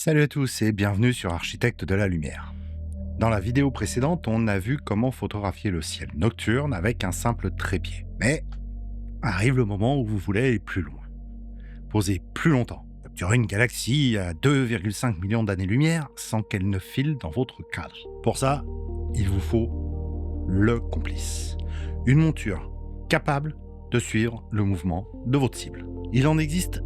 Salut à tous et bienvenue sur Architecte de la Lumière. Dans la vidéo précédente, on a vu comment photographier le ciel nocturne avec un simple trépied. Mais arrive le moment où vous voulez aller plus loin. Poser plus longtemps. Capturer une galaxie à 2,5 millions d'années-lumière sans qu'elle ne file dans votre cadre. Pour ça, il vous faut le complice. Une monture capable de suivre le mouvement de votre cible. Il en existe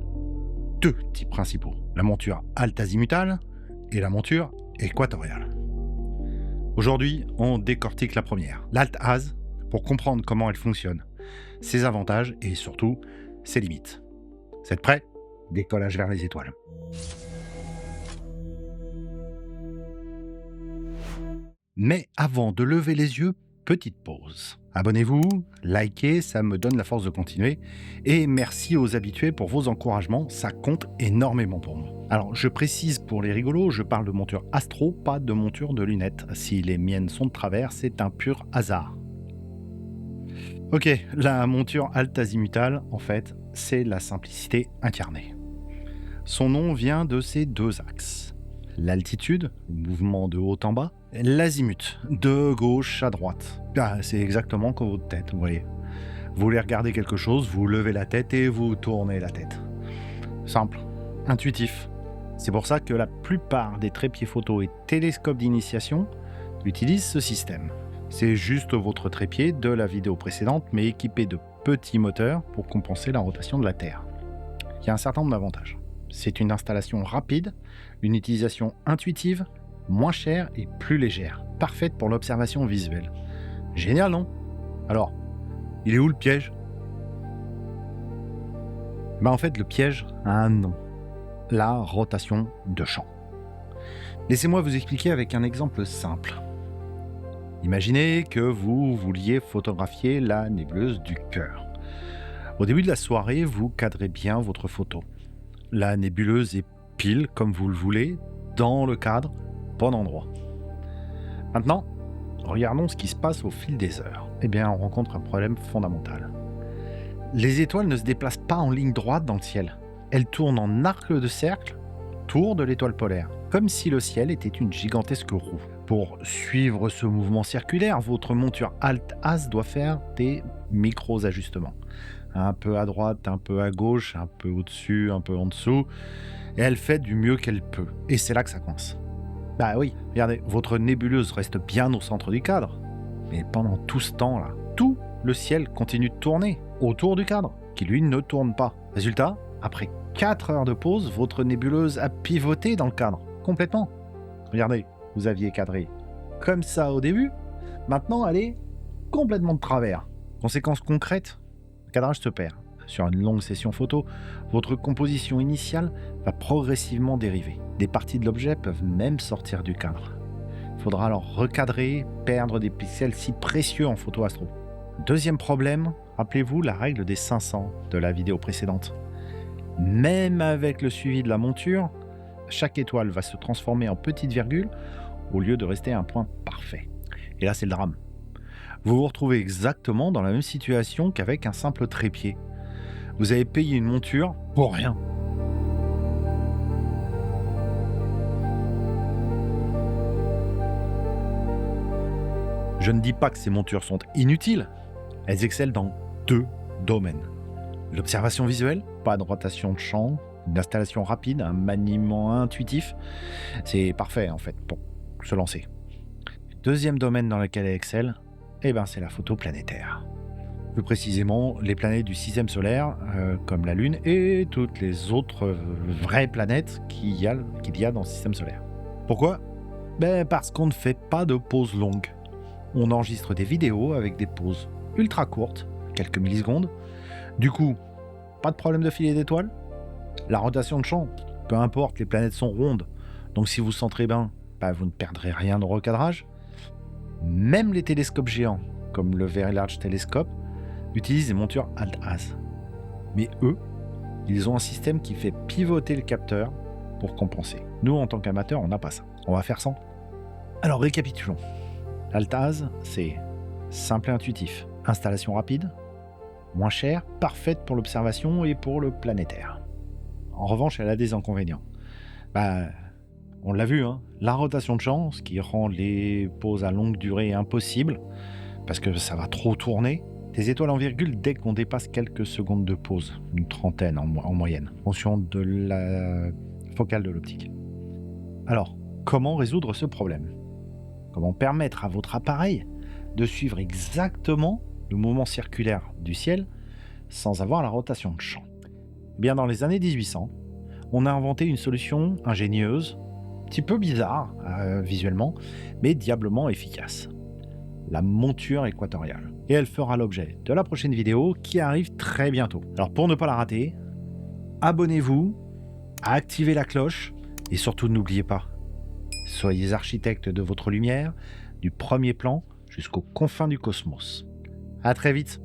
deux types principaux, la monture alt-azimutale et la monture équatoriale. Aujourd'hui, on décortique la première, l'alt-az, pour comprendre comment elle fonctionne, ses avantages et surtout ses limites. Vous êtes prêts ? Décollage vers les étoiles. Mais avant de lever les yeux, petite pause. Abonnez-vous, likez, ça me donne la force de continuer. Et merci aux habitués pour vos encouragements, ça compte énormément pour moi. Alors, je précise pour les rigolos, je parle de monture astro, pas de monture de lunettes. Si les miennes sont de travers, c'est un pur hasard. Ok, la monture alt-azimutale, en fait, c'est la simplicité incarnée. Son nom vient de ces deux axes. L'altitude, le mouvement de haut en bas, l'azimut, de gauche à droite. C'est exactement comme votre tête, vous voyez. Vous voulez regarder quelque chose, vous levez la tête et vous tournez la tête. Simple, intuitif. C'est pour ça que la plupart des trépieds photo et télescopes d'initiation utilisent ce système. C'est juste votre trépied de la vidéo précédente, mais équipé de petits moteurs pour compenser la rotation de la Terre. Il y a un certain nombre d'avantages. C'est une installation rapide, une utilisation intuitive, moins chère et plus légère, parfaite pour l'observation visuelle. Génial, non ? Alors, il est où le piège ? En fait, le piège a un nom. La rotation de champ. Laissez-moi vous expliquer avec un exemple simple. Imaginez que vous vouliez photographier la nébuleuse du Cœur. Au début de la soirée, vous cadrez bien votre photo. La nébuleuse est pile comme vous le voulez, dans le cadre, bon endroit. Maintenant, regardons ce qui se passe au fil des heures. On rencontre un problème fondamental. Les étoiles ne se déplacent pas en ligne droite dans le ciel. Elles tournent en arc de cercle autour de l'étoile polaire, comme si le ciel était une gigantesque roue. Pour suivre ce mouvement circulaire, votre monture alt-az doit faire des micro-ajustements. Un peu à droite, un peu à gauche, un peu au-dessus, un peu en dessous. Et elle fait du mieux qu'elle peut. Et c'est là que ça coince. Oui, regardez, votre nébuleuse reste bien au centre du cadre. Mais pendant tout ce temps-là, tout le ciel continue de tourner autour du cadre, qui lui ne tourne pas. Résultat, après 4 heures de pause, votre nébuleuse a pivoté dans le cadre, complètement. Regardez, vous aviez cadré comme ça au début, maintenant elle est complètement de travers. Conséquence concrète, le cadrage se perd. Sur une longue session photo, votre composition initiale va progressivement dériver. Des parties de l'objet peuvent même sortir du cadre. Il faudra alors recadrer, perdre des pixels si précieux en photo astro. Deuxième problème, rappelez-vous la règle des 500 de la vidéo précédente. Même avec le suivi de la monture, chaque étoile va se transformer en petite virgule au lieu de rester un point parfait. Et là, c'est le drame. Vous vous retrouvez exactement dans la même situation qu'avec un simple trépied. Vous avez payé une monture pour rien. Je ne dis pas que ces montures sont inutiles. Elles excellent dans 2 domaines. L'observation visuelle, pas de rotation de champ, une installation rapide, un maniement intuitif. C'est parfait en fait pour se lancer. Deuxième domaine dans lequel elle excelle, c'est la photo planétaire. Plus précisément, les planètes du système solaire, comme la Lune et toutes les autres vraies planètes qu'il y a dans le système solaire. Pourquoi ? Parce qu'on ne fait pas de pauses longues. On enregistre des vidéos avec des pauses ultra courtes, quelques millisecondes. Du coup, pas de problème de filet d'étoiles. La rotation de champ, peu importe, les planètes sont rondes. Donc si vous centrez bien, vous ne perdrez rien de recadrage. Même les télescopes géants, comme le Very Large Telescope, utilisent des montures alt-az. Mais eux, ils ont un système qui fait pivoter le capteur pour compenser. Nous, en tant qu'amateurs, on n'a pas ça. On va faire sans. Alors récapitulons. L'alt-az, c'est simple et intuitif. Installation rapide, moins chère, parfaite pour l'observation et pour le planétaire. En revanche, elle a des inconvénients. On l'a vu, hein, la rotation de champ, ce qui rend les pauses à longue durée impossibles, parce que ça va trop tourner. Des étoiles en virgule dès qu'on dépasse quelques secondes de pause, une trentaine en moyenne, en fonction de la focale de l'optique. Alors, comment résoudre ce problème? Comment permettre à votre appareil de suivre exactement le mouvement circulaire du ciel sans avoir la rotation de champ? Eh bien, dans les années 1800, on a inventé une solution ingénieuse, un petit peu bizarre visuellement, mais diablement efficace. La monture équatoriale. Et elle fera l'objet de la prochaine vidéo qui arrive très bientôt. Alors pour ne pas la rater, abonnez-vous, activez la cloche et surtout n'oubliez pas, soyez architecte de votre lumière, du premier plan jusqu'aux confins du cosmos. À très vite.